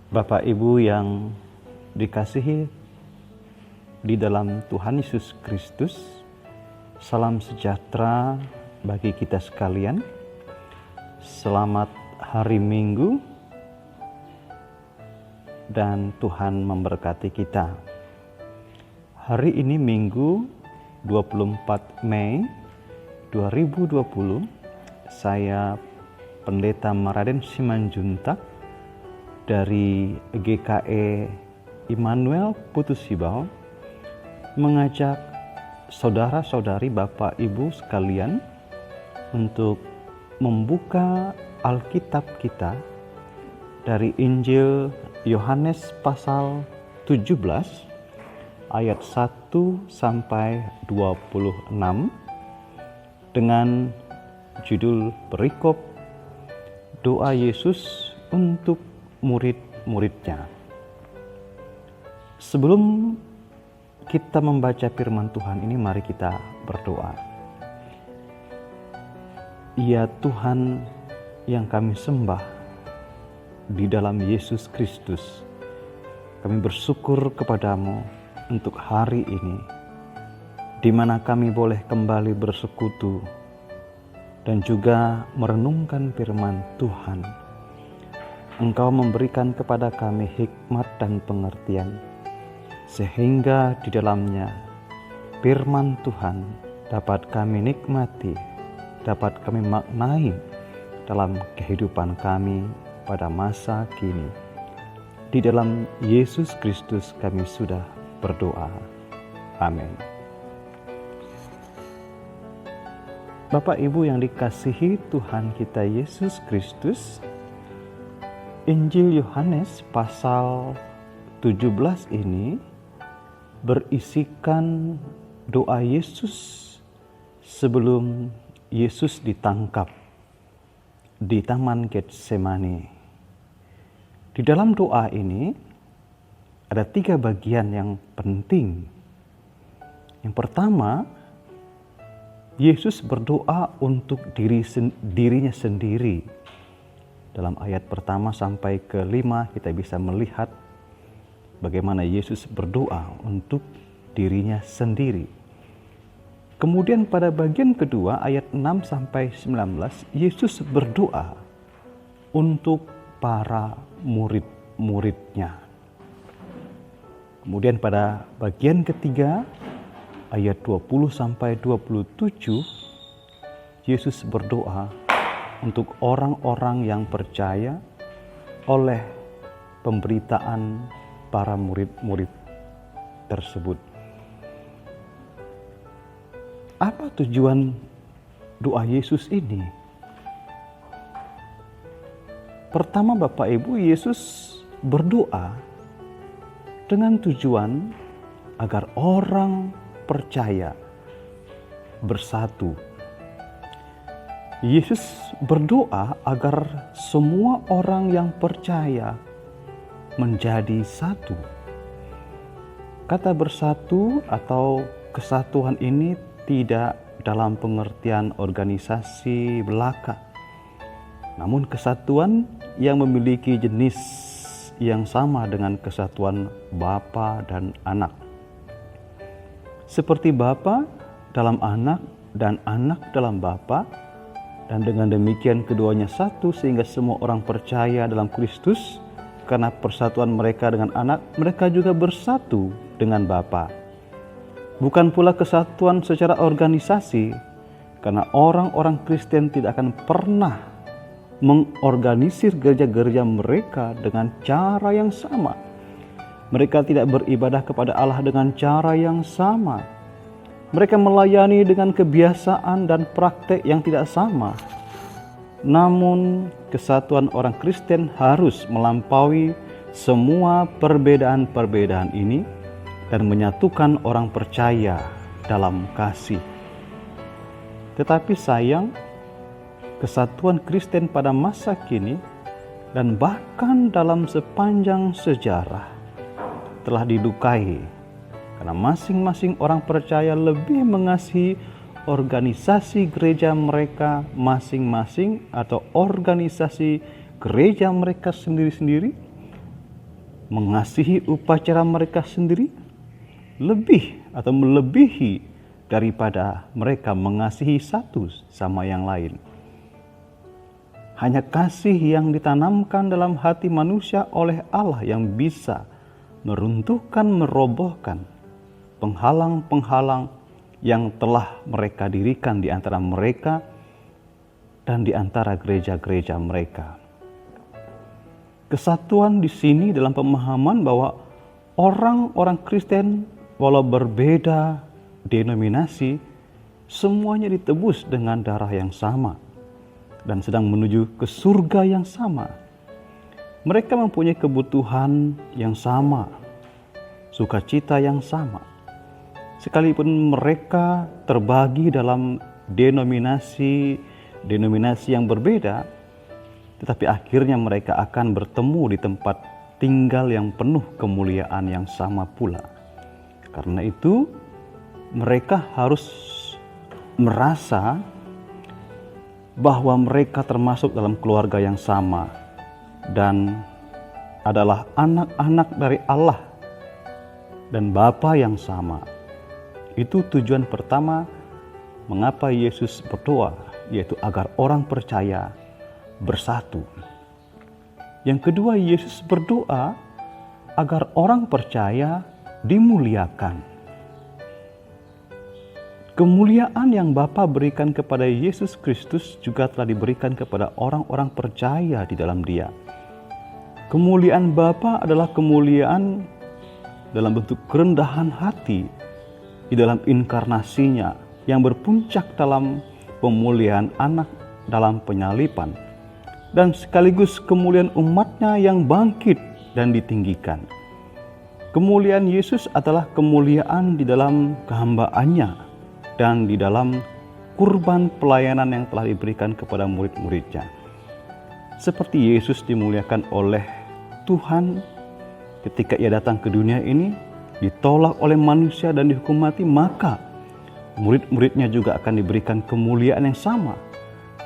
Bapak Ibu yang dikasihi di dalam Tuhan Yesus Kristus, salam sejahtera bagi kita sekalian. Selamat hari Minggu dan Tuhan memberkati kita. Hari ini Minggu 24 Mei 2020, saya Pendeta Maraden Simanjuntak dari GKE Immanuel Putusibau mengajak saudara-saudari Bapak Ibu sekalian untuk membuka Alkitab kita dari Injil Yohanes pasal 17 ayat 1 sampai 26 dengan judul perikop Doa Yesus untuk murid-muridnya. Sebelum kita membaca firman Tuhan ini, mari kita berdoa. Ya Tuhan yang kami sembah di dalam Yesus Kristus, kami bersyukur kepadamu untuk hari ini, di mana kami boleh kembali bersekutu dan juga merenungkan firman Tuhan. Engkau memberikan kepada kami hikmat dan pengertian, sehingga di dalamnya firman Tuhan dapat kami nikmati, dapat kami maknai dalam kehidupan kami pada masa kini. Di dalam Yesus Kristus kami sudah berdoa. Amin. Bapak Ibu yang dikasihi Tuhan kita Yesus Kristus, Injil Yohanes pasal 17 ini berisikan doa Yesus sebelum Yesus ditangkap di Taman Getsemani. Di dalam doa ini ada 3 bagian yang penting. Yang pertama, Yesus berdoa untuk dirinya sendiri. Dalam ayat pertama sampai ke-5 kita bisa melihat bagaimana Yesus berdoa untuk dirinya sendiri. Kemudian pada bagian kedua ayat 6 sampai 19, Yesus berdoa untuk para murid-muridnya. Kemudian pada bagian ketiga ayat 20 sampai 27, Yesus berdoa untuk orang-orang yang percaya oleh pemberitaan para murid-murid tersebut. Apa tujuan doa Yesus ini? Pertama, Bapak Ibu, Yesus berdoa dengan tujuan agar orang percaya bersatu. Yesus berdoa agar semua orang yang percaya menjadi satu. Kata bersatu atau kesatuan ini tidak dalam pengertian organisasi belaka, namun kesatuan yang memiliki jenis yang sama dengan kesatuan Bapa dan Anak. Seperti Bapa dalam Anak dan Anak dalam Bapa, dan dengan demikian keduanya satu sehingga semua orang percaya dalam Kristus. Karena persatuan mereka dengan Anak, mereka juga bersatu dengan Bapa. Bukan pula kesatuan secara organisasi, karena orang-orang Kristen tidak akan pernah mengorganisir gereja-gereja mereka dengan cara yang sama. Mereka tidak beribadah kepada Allah dengan cara yang sama. Mereka melayani dengan kebiasaan dan praktek yang tidak sama. Namun, kesatuan orang Kristen harus melampaui semua perbedaan-perbedaan ini dan menyatukan orang percaya dalam kasih. Tetapi sayang, kesatuan Kristen pada masa kini dan bahkan dalam sepanjang sejarah telah dilukai karena masing-masing orang percaya lebih mengasihi organisasi gereja mereka masing-masing atau organisasi gereja mereka sendiri-sendiri mengasihi upacara mereka sendiri lebih atau melebihi daripada mereka mengasihi satu sama yang lain. Hanya kasih yang ditanamkan dalam hati manusia oleh Allah yang bisa meruntuhkan, merobohkan penghalang-penghalang yang telah mereka dirikan di antara mereka dan di antara gereja-gereja mereka. Kesatuan di sini dalam pemahaman bahwa orang-orang Kristen walau berbeda denominasi, semuanya ditebus dengan darah yang sama dan sedang menuju ke surga yang sama. Mereka mempunyai kebutuhan yang sama, sukacita yang sama. Sekalipun mereka terbagi dalam denominasi yang berbeda, tetapi akhirnya mereka akan bertemu di tempat tinggal yang penuh kemuliaan yang sama pula. Karena itu, mereka harus merasa bahwa mereka termasuk dalam keluarga yang sama dan adalah anak-anak dari Allah dan Bapa yang sama. Itu tujuan pertama mengapa Yesus berdoa, yaitu agar orang percaya bersatu. Yang kedua, Yesus berdoa agar orang percaya dimuliakan. Kemuliaan yang Bapa berikan kepada Yesus Kristus juga telah diberikan kepada orang-orang percaya di dalam Dia. Kemuliaan Bapa adalah kemuliaan dalam bentuk kerendahan hati di dalam inkarnasinya yang berpuncak dalam pemuliaan anak dalam penyalipan dan sekaligus kemuliaan umatnya yang bangkit dan ditinggikan. Kemuliaan Yesus adalah kemuliaan di dalam kehambaannya dan di dalam kurban pelayanan yang telah diberikan kepada murid-muridnya. Seperti Yesus dimuliakan oleh Tuhan ketika Ia datang ke dunia ini, ditolak oleh manusia dan dihukum mati, maka murid-muridnya juga akan diberikan kemuliaan yang sama.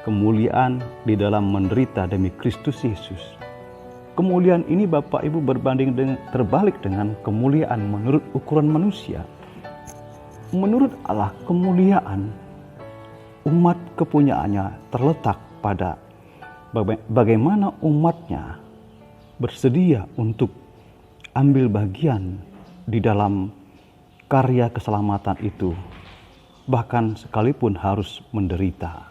Kemuliaan di dalam menderita demi Kristus Yesus. Kemuliaan ini Bapak Ibu terbalik dengan kemuliaan menurut ukuran manusia. Menurut Allah, kemuliaan umat kepunyaannya terletak pada bagaimana umatnya bersedia untuk ambil bagian di dalam karya keselamatan itu, bahkan sekalipun harus menderita.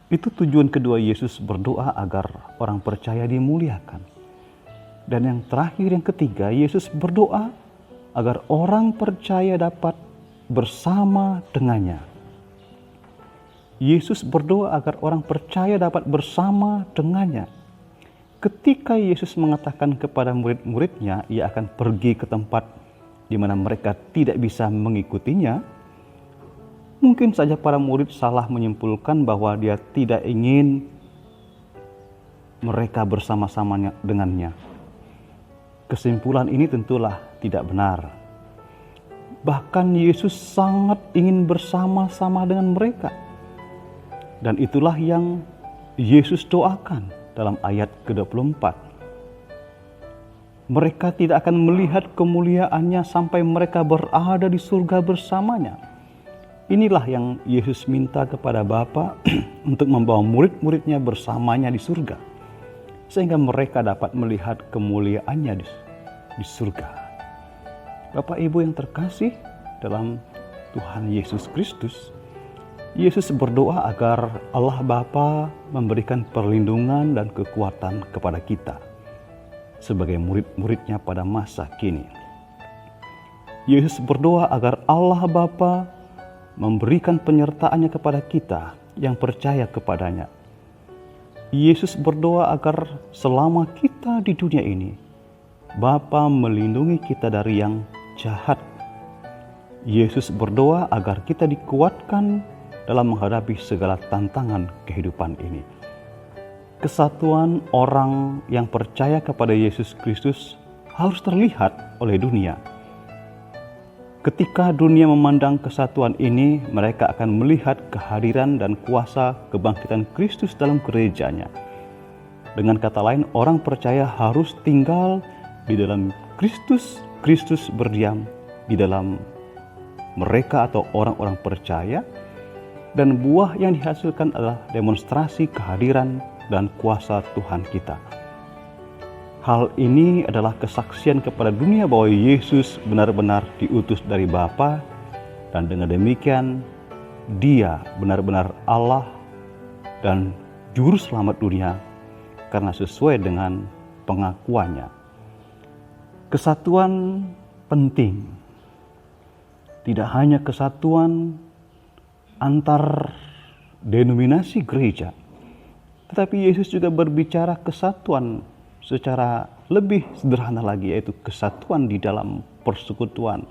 Itu tujuan kedua Yesus berdoa agar orang percaya dimuliakan. Dan yang terakhir, yang ketiga, Yesus berdoa agar orang percaya dapat bersama dengannya. Yesus berdoa agar orang percaya dapat bersama dengannya. Ketika Yesus mengatakan kepada murid-muridnya, Ia akan pergi ke tempat di mana mereka tidak bisa mengikutinya, mungkin saja para murid salah menyimpulkan bahwa Dia tidak ingin mereka bersama-sama dengannya. Kesimpulan ini tentulah tidak benar. Bahkan Yesus sangat ingin bersama-sama dengan mereka. Dan itulah yang Yesus doakan dalam ayat ke-24. Mereka tidak akan melihat kemuliaannya sampai mereka berada di surga bersamanya. Inilah yang Yesus minta kepada Bapa untuk membawa murid-muridnya bersamanya di surga, sehingga mereka dapat melihat kemuliaannya di surga. Bapak Ibu yang terkasih dalam Tuhan Yesus Kristus, Yesus berdoa agar Allah Bapa memberikan perlindungan dan kekuatan kepada kita sebagai murid-muridnya pada masa kini. Yesus berdoa agar Allah Bapa memberikan penyertaannya kepada kita yang percaya kepadanya. Yesus berdoa agar selama kita di dunia ini, Bapa melindungi kita dari yang jahat. Yesus berdoa agar kita dikuatkan dalam menghadapi segala tantangan kehidupan ini. Kesatuan orang yang percaya kepada Yesus Kristus harus terlihat oleh dunia. Ketika dunia memandang kesatuan ini, mereka akan melihat kehadiran dan kuasa kebangkitan Kristus dalam gerejanya. Dengan kata lain, orang percaya harus tinggal di dalam Kristus, Kristus berdiam di dalam mereka atau orang-orang percaya, dan buah yang dihasilkan adalah demonstrasi kehadiran dan kuasa Tuhan kita. Hal ini adalah kesaksian kepada dunia bahwa Yesus benar-benar diutus dari Bapa, dan dengan demikian Dia benar-benar Allah dan Juru Selamat dunia, karena sesuai dengan pengakuannya. Kesatuan penting, tidak hanya kesatuan antar denominasi gereja, tetapi Yesus juga berbicara kesatuan secara lebih sederhana lagi, yaitu kesatuan di dalam persekutuan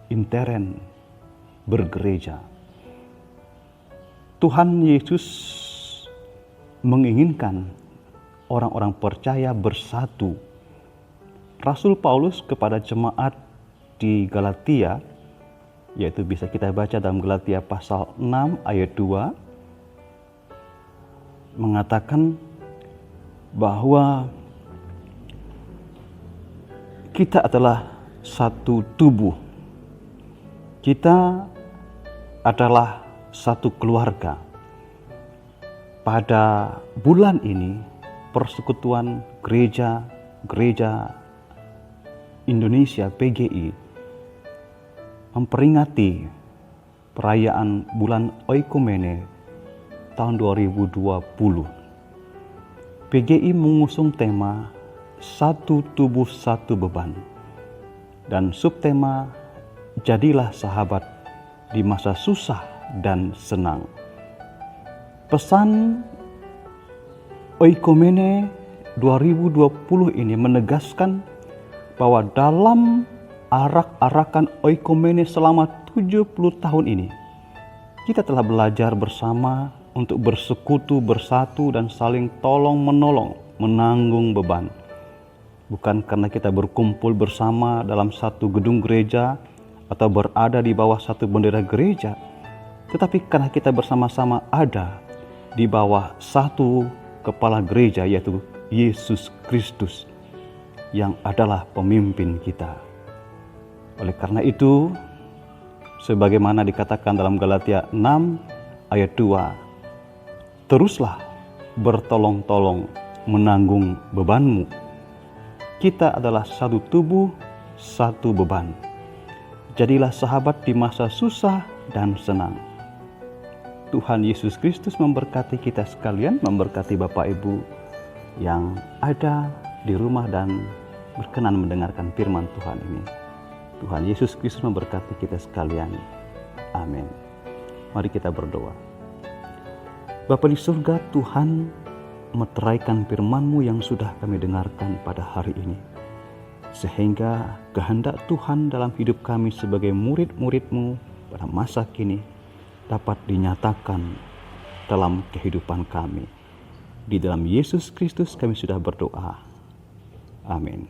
intern bergereja. Tuhan Yesus menginginkan orang-orang percaya bersatu. Rasul Paulus kepada jemaat di Galatia, yaitu bisa kita baca dalam Galatia pasal 6 ayat 2, mengatakan bahwa kita adalah satu tubuh. Kita adalah satu keluarga. Pada bulan ini, Persekutuan Gereja Indonesia PGI memperingati perayaan bulan Oikumene tahun 2020. PGI mengusung tema Satu Tubuh Satu Beban, dan subtema Jadilah Sahabat di Masa Susah dan Senang. Pesan Oikumene 2020 ini menegaskan bahwa dalam arak-arakan Oikumene selama 70 tahun ini, kita telah belajar bersama untuk bersekutu, bersatu, dan saling tolong-menolong, menanggung beban. Bukan karena kita berkumpul bersama dalam satu gedung gereja atau berada di bawah satu bendera gereja, tetapi karena kita bersama-sama ada di bawah satu kepala gereja, yaitu Yesus Kristus yang adalah pemimpin kita. Oleh karena itu, sebagaimana dikatakan dalam Galatia 6 ayat 2, teruslah bertolong-tolong menanggung bebanmu. Kita adalah satu tubuh, satu beban. Jadilah sahabat di masa susah dan senang. Tuhan Yesus Kristus memberkati kita sekalian, memberkati Bapak Ibu yang ada di rumah dan berkenan mendengarkan firman Tuhan ini. Tuhan Yesus Kristus memberkati kita sekalian. Amin. Mari kita berdoa. Bapa di surga, Tuhan meteraikan firman-Mu yang sudah kami dengarkan pada hari ini, sehingga kehendak Tuhan dalam hidup kami sebagai murid-murid-Mu pada masa kini dapat dinyatakan dalam kehidupan kami. Di dalam Yesus Kristus kami sudah berdoa. Amin.